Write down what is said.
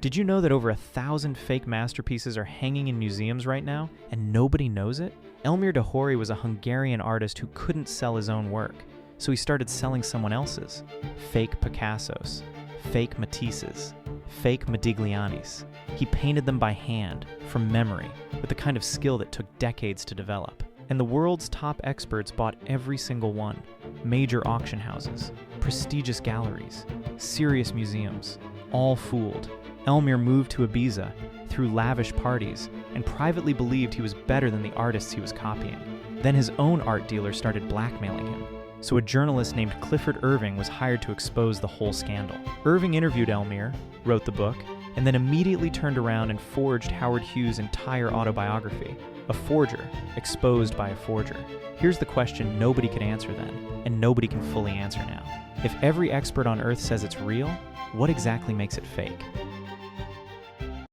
Did you know that over 1,000 fake masterpieces are hanging in museums right now, and nobody knows it? Elmir Dahori was a Hungarian artist who couldn't sell his own work, so he started selling someone else's. Fake Picassos, fake Matisses, fake Modiglianis. He painted them by hand, from memory, with the kind of skill that took decades to develop. And the world's top experts bought every single one. Major auction houses, prestigious galleries, serious museums, all fooled. Elmir moved to Ibiza, threw lavish parties, and privately believed he was better than the artists he was copying. Then his own art dealer started blackmailing him. So a journalist named Clifford Irving was hired to expose the whole scandal. Irving interviewed Elmir, wrote the book, and then immediately turned around and forged Howard Hughes' entire autobiography. A forger, exposed by a forger. Here's the question nobody could answer then, and nobody can fully answer now. If every expert on Earth says it's real, what exactly makes it fake?